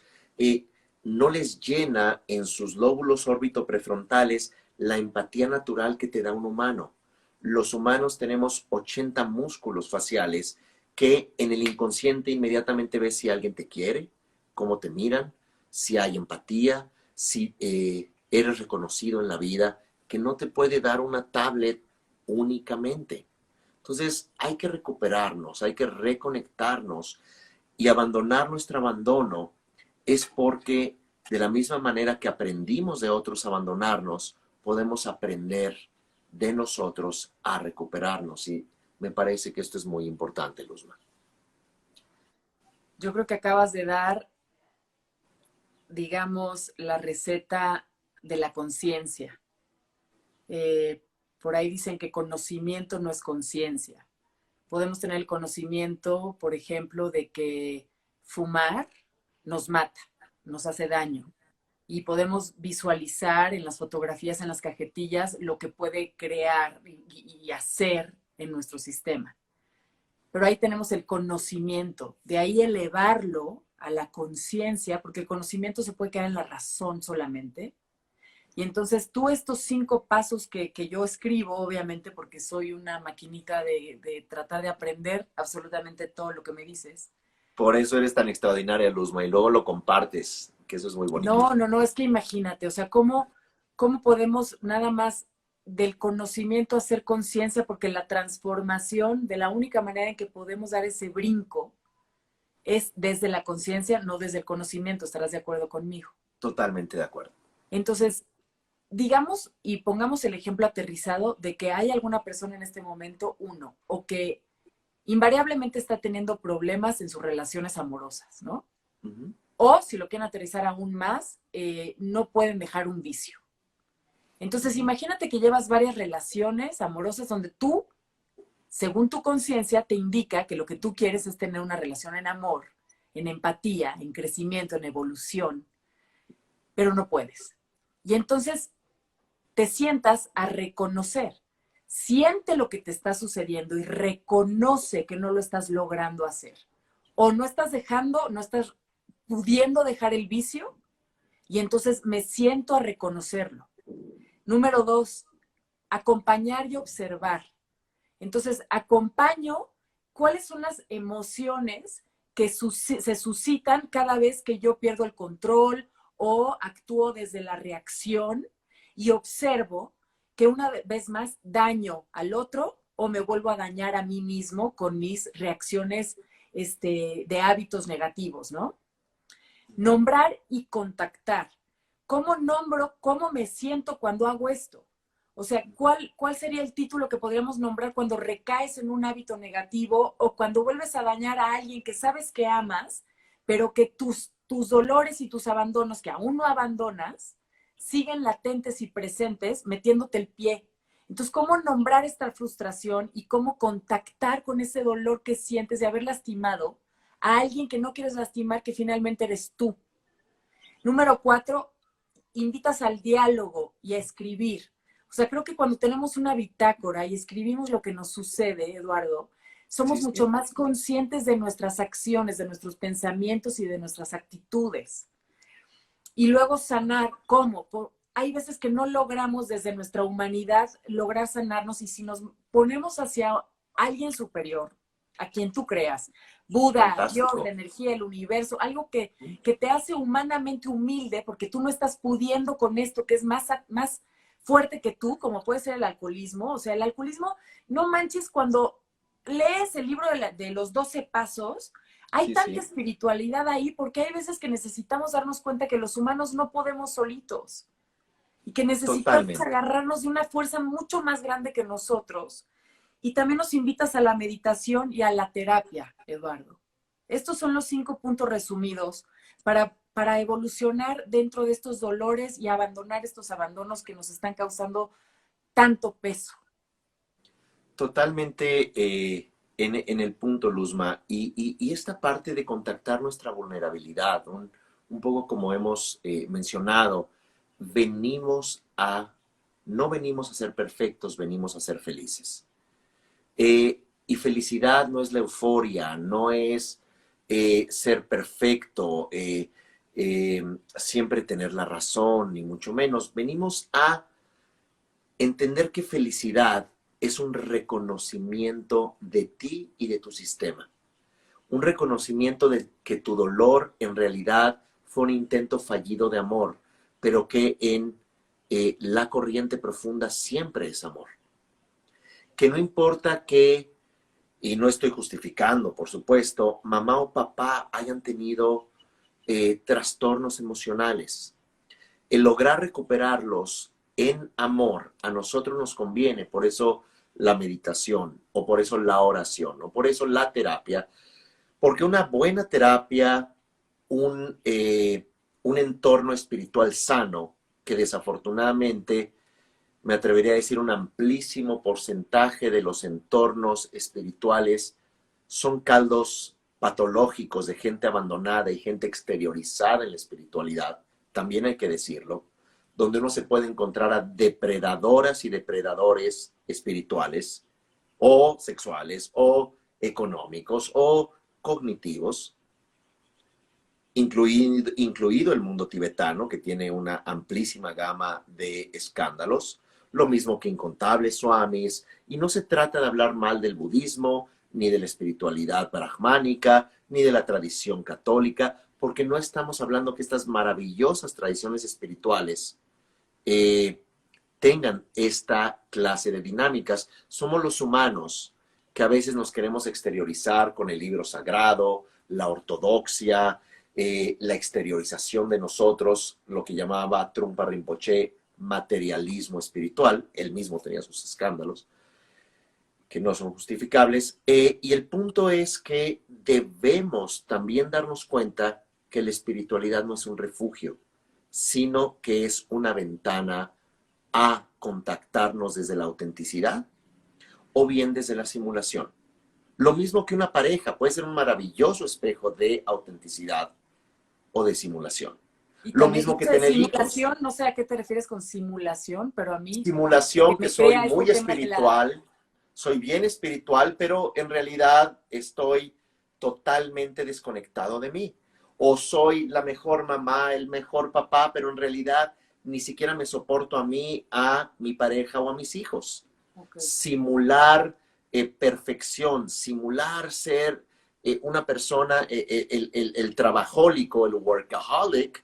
no les llena en sus lóbulos órbito-prefrontales la empatía natural que te da un humano. Los humanos tenemos 80 músculos faciales que en el inconsciente inmediatamente ves si alguien te quiere, cómo te miran, si hay empatía, si eres reconocido en la vida, que no te puede dar una tablet únicamente. Entonces hay que recuperarnos, hay que reconectarnos y abandonar nuestro abandono es porque de la misma manera que aprendimos de otros a abandonarnos, podemos aprender de nosotros a recuperarnos. Y me parece que esto es muy importante, Luzma. Yo creo que acabas de dar, digamos, la receta de la conciencia. Eh, por ahí dicen que conocimiento no es conciencia. Podemos tener el conocimiento, por ejemplo, de que fumar nos mata, nos hace daño. Y podemos visualizar en las fotografías, en las cajetillas, lo que puede crear y hacer en nuestro sistema. Pero ahí tenemos el conocimiento, de ahí elevarlo a la conciencia, porque el conocimiento se puede quedar en la razón solamente. Y entonces tú estos 5 pasos que yo escribo, obviamente porque soy una maquinita de tratar de aprender absolutamente todo lo que me dices. Por eso eres tan extraordinaria, Luzma, y luego lo compartes, que eso es muy bonito. No, es que imagínate, o sea, ¿cómo podemos nada más del conocimiento hacer conciencia? Porque la transformación, de la única manera en que podemos dar ese brinco, es desde la conciencia, no desde el conocimiento. ¿Estarás de acuerdo conmigo? Totalmente de acuerdo. Entonces, digamos y pongamos el ejemplo aterrizado de que hay alguna persona en este momento, uno, o que invariablemente está teniendo problemas en sus relaciones amorosas, ¿no? Uh-huh. O, si lo quieren aterrizar aún más, no pueden dejar un vicio. Entonces, imagínate que llevas varias relaciones amorosas donde tú, según tu conciencia, te indica que lo que tú quieres es tener una relación en amor, en empatía, en crecimiento, en evolución, pero no puedes. Y entonces te sientas a reconocer. Siente lo que te está sucediendo y reconoce que no lo estás logrando hacer. O no estás dejando, no estás pudiendo dejar el vicio, y entonces me siento a reconocerlo. Número 2, acompañar y observar. Entonces, acompaño cuáles son las emociones que se suscitan cada vez que yo pierdo el control o actúo desde la reacción, y observo que una vez más daño al otro o me vuelvo a dañar a mí mismo con mis reacciones de hábitos negativos, ¿no? Nombrar y contactar. ¿Cómo nombro, cómo me siento cuando hago esto? O sea, ¿cuál sería el título que podríamos nombrar cuando recaes en un hábito negativo o cuando vuelves a dañar a alguien que sabes que amas, pero que tus dolores y tus abandonos que aún no abandonas siguen latentes y presentes metiéndote el pie? Entonces, ¿cómo nombrar esta frustración y cómo contactar con ese dolor que sientes de haber lastimado a alguien que no quieres lastimar, que finalmente eres tú? Número 4, invitas al diálogo y a escribir. O sea, creo que cuando tenemos una bitácora y escribimos lo que nos sucede, Eduardo, somos Sí, mucho sí. más conscientes de nuestras acciones, de nuestros pensamientos y de nuestras actitudes. Y luego sanar, ¿cómo? Hay veces que no logramos desde nuestra humanidad lograr sanarnos, y si nos ponemos hacia alguien superior, a quien tú creas, Buda, Dios, la Fantástico. energía, el universo, algo que te hace humanamente humilde porque tú no estás pudiendo con esto que es más fuerte que tú, como puede ser el alcoholismo. O sea, el alcoholismo, no manches, cuando lees el libro de los 12 pasos, hay Sí, tanta sí. espiritualidad ahí porque hay veces que necesitamos darnos cuenta que los humanos no podemos solitos y que necesitamos Totalmente. agarrarnos de una fuerza mucho más grande que nosotros. Y también nos invitas a la meditación y a la terapia, Eduardo. Estos son los 5 puntos resumidos para evolucionar dentro de estos dolores y abandonar estos abandonos que nos están causando tanto peso. Totalmente en el punto, Luzma. Y esta parte de contactar nuestra vulnerabilidad, un poco como hemos mencionado, venimos a, no venimos a ser perfectos, venimos a ser felices. Y felicidad no es la euforia, no es ser perfecto, siempre tener la razón, ni mucho menos. Venimos a entender que felicidad es un reconocimiento de ti y de tu sistema. Un reconocimiento de que tu dolor en realidad fue un intento fallido de amor, pero que en la corriente profunda siempre es amor. Que no importa que, y no estoy justificando, por supuesto, mamá o papá hayan tenido trastornos emocionales. El lograr recuperarlos en amor a nosotros nos conviene, por eso la meditación, o por eso la oración, o por eso la terapia, porque una buena terapia, un entorno espiritual sano, que desafortunadamente me atrevería a decir un amplísimo porcentaje de los entornos espirituales son caldos patológicos de gente abandonada y gente exteriorizada en la espiritualidad, también hay que decirlo, donde uno se puede encontrar a depredadoras y depredadores espirituales o sexuales o económicos o cognitivos, incluido el mundo tibetano, que tiene una amplísima gama de escándalos, lo mismo que incontables swamis, y no se trata de hablar mal del budismo, ni de la espiritualidad brahmánica, ni de la tradición católica, porque no estamos hablando que estas maravillosas tradiciones espirituales tengan esta clase de dinámicas. Somos los humanos que a veces nos queremos exteriorizar con el libro sagrado, la ortodoxia, la exteriorización de nosotros, lo que llamaba Trungpa Rinpoche materialismo espiritual. Él mismo tenía sus escándalos que no son justificables. Y el punto es que debemos también darnos cuenta que la espiritualidad no es un refugio, sino que es una ventana a contactarnos desde la autenticidad o bien desde la simulación. Lo mismo que una pareja, puede ser un maravilloso espejo de autenticidad o de simulación. Y Lo cuando mismo que dices tener hijos. simulación, no sé a qué te refieres con simulación, pero a mí lo que Simulación, que me soy crea este muy tema de la... espiritual, soy bien espiritual, pero en realidad estoy totalmente desconectado de mí. O soy la mejor mamá, el mejor papá, pero en realidad ni siquiera me soporto a mí, a mi pareja o a mis hijos. Okay. Simular perfección, simular ser una persona, el trabajólico, el workaholic,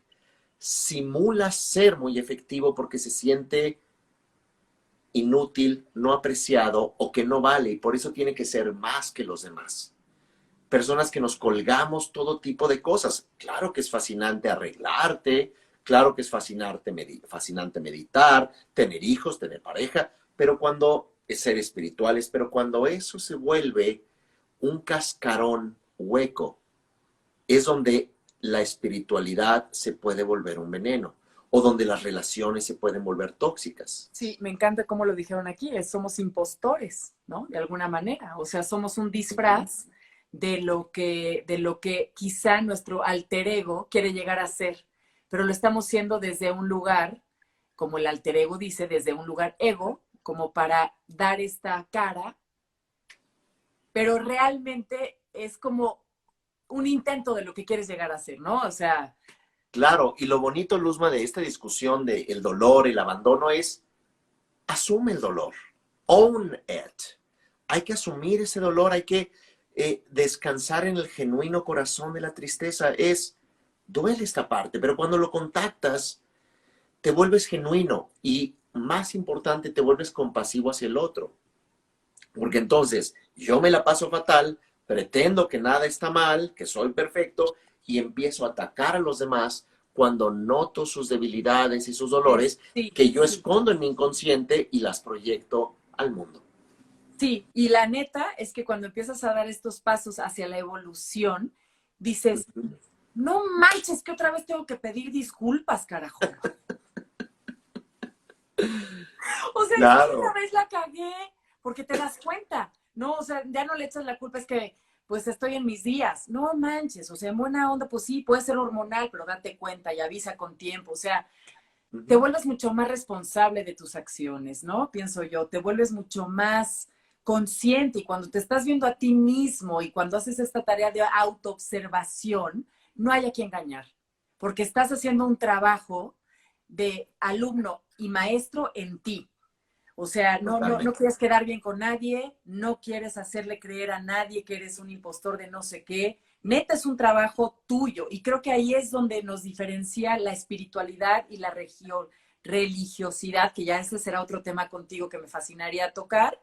simula ser muy efectivo porque se siente inútil, no apreciado o que no vale y por eso tiene que ser más que los demás. Personas que nos colgamos todo tipo de cosas. Claro que es fascinante arreglarte, claro que es fascinante meditar, tener hijos, tener pareja, pero cuando es ser espirituales, pero cuando eso se vuelve un cascarón hueco, es donde la espiritualidad se puede volver un veneno o donde las relaciones se pueden volver tóxicas. Sí, me encanta cómo lo dijeron aquí, somos impostores, ¿no? De alguna manera, o sea, somos un disfraz de lo que quizá nuestro alter ego quiere llegar a ser, pero lo estamos siendo desde un lugar, como el alter ego dice, desde un lugar ego, como para dar esta cara, pero realmente es como un intento de lo que quieres llegar a ser, ¿no? O sea, Claro, y lo bonito, Luzma, de esta discusión de el dolor, el abandono es asume el dolor, own it. Hay que asumir ese dolor, hay que descansar en el genuino corazón de la tristeza. Duele esta parte, pero cuando lo contactas, te vuelves genuino y, más importante, te vuelves compasivo hacia el otro. Porque entonces yo me la paso fatal, pretendo que nada está mal, que soy perfecto y empiezo a atacar a los demás cuando noto sus debilidades y sus dolores sí, que yo sí. escondo en mi inconsciente y las proyecto al mundo. Sí, y la neta es que cuando empiezas a dar estos pasos hacia la evolución, dices, no manches, que otra vez tengo que pedir disculpas, carajo. O sea, es que esta Claro, vez la cagué, porque te das cuenta, ¿no? O sea, ya no le echas la culpa, es que pues estoy en mis días. No manches, o sea, en buena onda, pues sí, puede ser hormonal, pero date cuenta y avisa con tiempo. O sea, te vuelves mucho más responsable de tus acciones, ¿no? Pienso yo, te vuelves mucho más consciente y cuando te estás viendo a ti mismo y cuando haces esta tarea de autoobservación, no hay a quien engañar, porque estás haciendo un trabajo de alumno y maestro en ti. O sea, no totalmente. quieres quedar bien con nadie, no quieres hacerle creer a nadie que eres un impostor de no sé qué. Neta es un trabajo tuyo y creo que ahí es donde nos diferencia la espiritualidad y la religiosidad, que ya ese será otro tema contigo que me fascinaría tocar.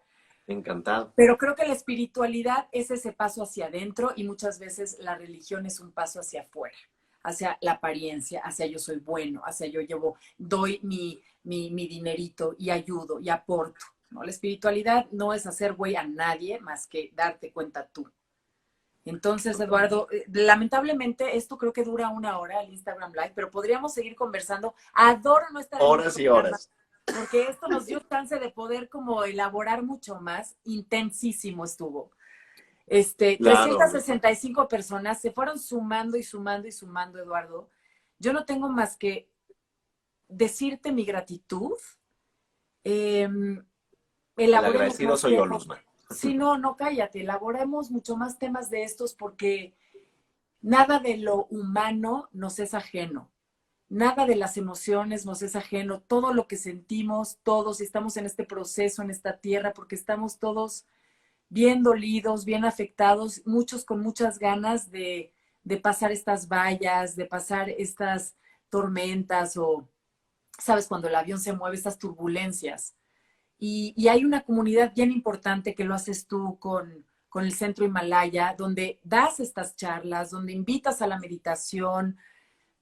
Encantado. Pero creo que la espiritualidad es ese paso hacia adentro y muchas veces la religión es un paso hacia afuera, hacia la apariencia, hacia yo soy bueno, hacia yo llevo, doy mi dinerito y ayudo y aporto, ¿no? La espiritualidad no es hacer güey a nadie más que darte cuenta tú. Entonces, Totalmente. Eduardo, lamentablemente esto creo que dura una hora el Instagram Live, pero podríamos seguir conversando. Adoro no estar en un Horas y programa horas. porque esto nos dio chance de poder como elaborar mucho más. Intensísimo estuvo. Claro, Luzma. 365 personas se fueron sumando y sumando y sumando, Eduardo. Yo no tengo más que decirte mi gratitud. Eh, El elaboremos agradecido más soy yo, temas. Luzma. Sí, no, cállate. Elaboremos mucho más temas de estos porque nada de lo humano nos es ajeno. Nada de las emociones nos es ajeno. Todo lo que sentimos, todos estamos en este proceso, en esta tierra, porque estamos todos bien dolidos, bien afectados, muchos con muchas ganas de pasar estas vallas, de pasar estas tormentas o, sabes, cuando el avión se mueve, estas turbulencias. Y hay una comunidad bien importante que lo haces tú con el Centro Himalaya, donde das estas charlas, donde invitas a la meditación,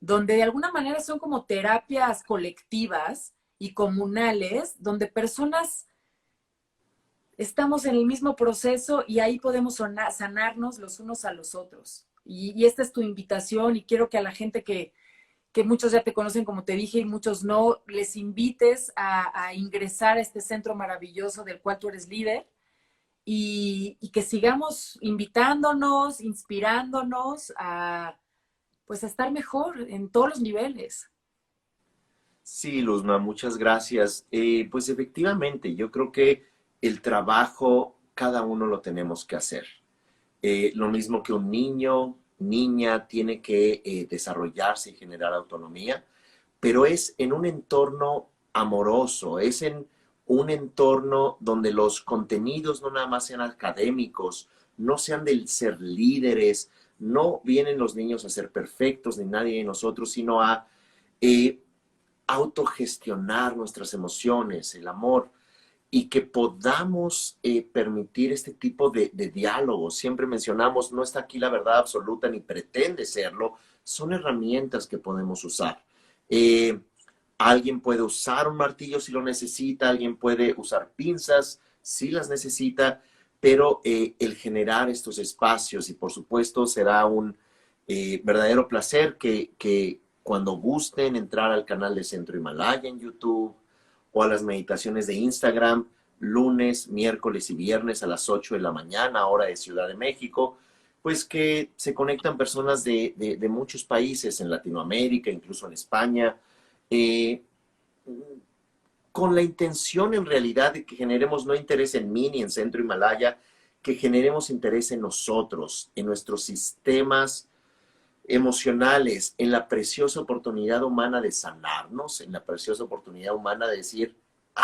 donde de alguna manera son como terapias colectivas y comunales, donde personas estamos en el mismo proceso y ahí podemos sanarnos los unos a los otros. Y esta es tu invitación y quiero que a la gente que muchos ya te conocen, como te dije, y muchos no, les invites a ingresar a este centro maravilloso del cual tú eres líder y que sigamos invitándonos, inspirándonos a, pues, a estar mejor en todos los niveles. Sí, Luzma, muchas gracias. Pues efectivamente, yo creo que el trabajo cada uno lo tenemos que hacer. Lo mismo que un niño, niña, tiene que desarrollarse y generar autonomía, pero es en un entorno amoroso, es en un entorno donde los contenidos no nada más sean académicos, no sean del ser líderes, no vienen los niños a ser perfectos ni nadie de nosotros, sino a eh, autogestionar nuestras emociones, el amor, y que podamos permitir este tipo de diálogos. Siempre mencionamos, no está aquí la verdad absoluta ni pretende serlo, son herramientas que podemos usar. Eh, Alguien puede usar un martillo si lo necesita, alguien puede usar pinzas si las necesita, pero el generar estos espacios, y por supuesto será un verdadero placer que cuando gusten entrar al canal de Centro Himalaya en YouTube o a las meditaciones de Instagram, lunes, miércoles y viernes a las 8 de la mañana, hora de Ciudad de México, pues que se conectan personas de muchos países en Latinoamérica, incluso en España, eh, con la intención en realidad de que generemos no interés en mí ni en Centro Himalaya, que generemos interés en nosotros, en nuestros sistemas emocionales, en la preciosa oportunidad humana de sanarnos, en la preciosa oportunidad humana de decir,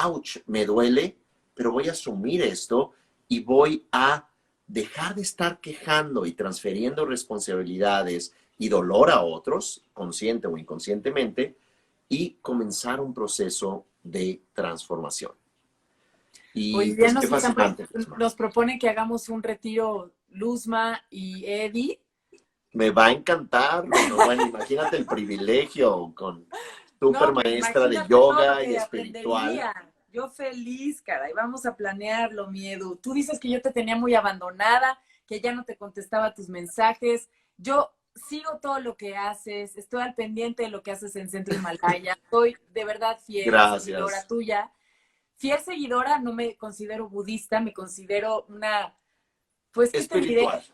ouch, me duele, pero voy a asumir esto y voy a dejar de estar quejando y transfiriendo responsabilidades y dolor a otros, consciente o inconscientemente, y comenzar un proceso de transformación. Y Hoy ya pues qué fascinante. nos propone que hagamos un retiro Luzma y Eddie. Me va a encantar, Bruno. Bueno, imagínate el privilegio con super No, pues maestra de imagínate todo lo yoga y que espiritual. aprendería. Yo feliz, caray, vamos a planearlo, miedo. Tú dices que yo te tenía muy abandonada, que ya no te contestaba tus mensajes. Yo sigo todo lo que haces, estoy al pendiente de lo que haces en Centro Himalaya. Soy de verdad fiel seguidora Gracias. tuya. Fiel seguidora, no me considero budista, me considero una, pues, ¿qué te diré? Espiritual.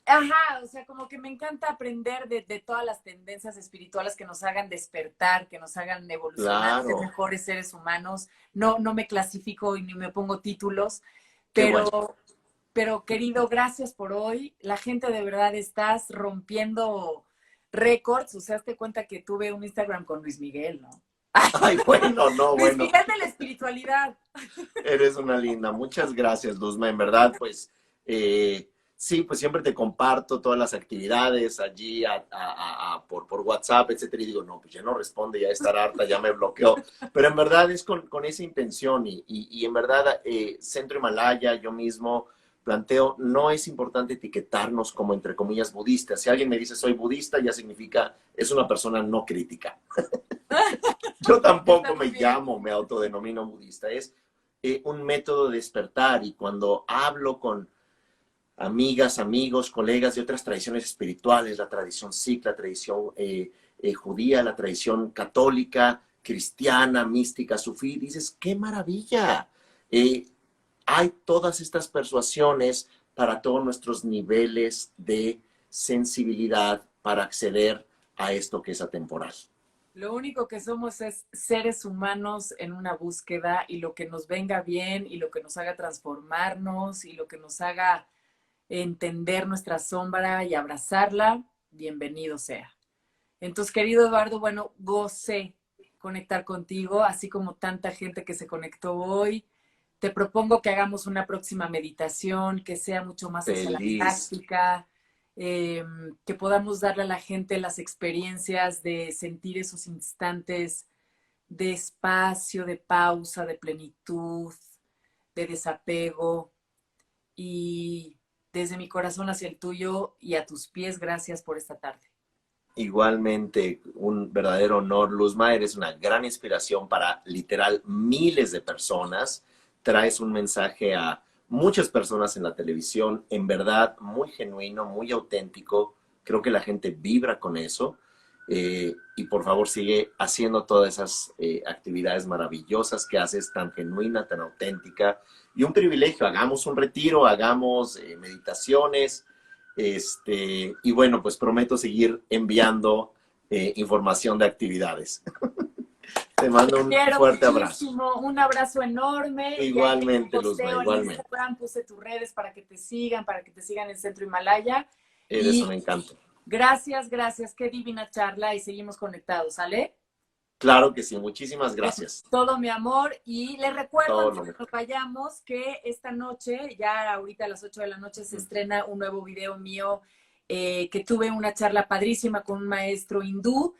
Ajá, o sea, como que me encanta aprender de todas las tendencias espirituales que nos hagan despertar, que nos hagan evolucionar, ser Claro. mejores seres humanos. No, no me clasifico y ni me pongo títulos, Qué bueno. pero querido, gracias por hoy. La gente de verdad estás rompiendo récords. O sea, te cuenta que tuve un Instagram con Luis Miguel, ¿no? Ay, bueno, no, Luis bueno. Miguel de la espiritualidad. Eres una linda. Muchas gracias, Luzma. En verdad, pues, sí, pues siempre te comparto todas las actividades allí por WhatsApp, etcétera. Y digo, no, pues ya no responde, ya estar harta, ya me bloqueó. Pero en verdad es con esa intención y en verdad, Centro Himalaya, yo mismo planteo, no es importante etiquetarnos como, entre comillas, budistas. Si alguien me dice soy budista, ya significa, es una persona no crítica. Yo Está tampoco muy me bien. llamo, me autodenomino budista. Es un método de despertar y cuando hablo con amigas, amigos, colegas de otras tradiciones espirituales, la tradición sikh, la tradición judía, la tradición católica, cristiana, mística, sufí, dices, qué maravilla. Eh, Hay todas estas persuasiones para todos nuestros niveles de sensibilidad para acceder a esto que es atemporal. Lo único que somos es seres humanos en una búsqueda y lo que nos venga bien y lo que nos haga transformarnos y lo que nos haga entender nuestra sombra y abrazarla, bienvenido sea. Entonces, querido Eduardo, bueno, gocé conectar contigo, así como tanta gente que se conectó hoy. Te propongo que hagamos una próxima meditación, que sea mucho más hacia la Feliz. práctica, eh, que podamos darle a la gente las experiencias de sentir esos instantes de espacio, de pausa, de plenitud, de desapego. Y desde mi corazón hacia el tuyo y a tus pies, gracias por esta tarde. Igualmente, un verdadero honor, Luzma. Eres una gran inspiración para literal miles de personas. Traes un mensaje a muchas personas en la televisión, en verdad, muy genuino, muy auténtico. Creo que la gente vibra con eso. Y por favor sigue haciendo todas esas actividades maravillosas que haces, tan genuina, tan auténtica. Y un privilegio, hagamos un retiro, hagamos meditaciones. Y bueno, pues prometo seguir enviando información de actividades. Te mando un Quiero fuerte abrazo. muchísimo, un abrazo enorme. Igualmente, Y ahí Luzma, posteo en igualmente. Instagram, puse tus redes para que te sigan en Centro Himalaya. Eres Y un encanto. gracias, gracias. Qué divina charla y seguimos conectados, ¿sale? Claro que sí, muchísimas gracias. Todo mi amor. Y les recuerdo, Todo antes lo de que mejor. nos vayamos, que esta noche, ya ahorita a las 8 de la noche, se estrena un nuevo video mío, que tuve una charla padrísima con un maestro hindú,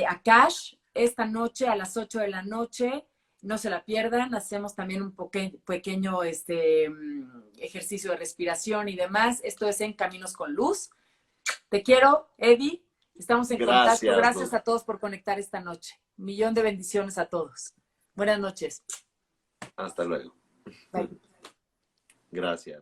Akash, esta noche a las 8 de la noche. No se la pierdan. Hacemos también un pequeño ejercicio de respiración y demás. Esto es en Caminos con Luz. Te quiero, Eddie. Estamos en contacto. Gracias, Gracias Luz. a todos por conectar esta noche. Un millón de bendiciones a todos. Buenas noches. Hasta luego. Bye. Gracias.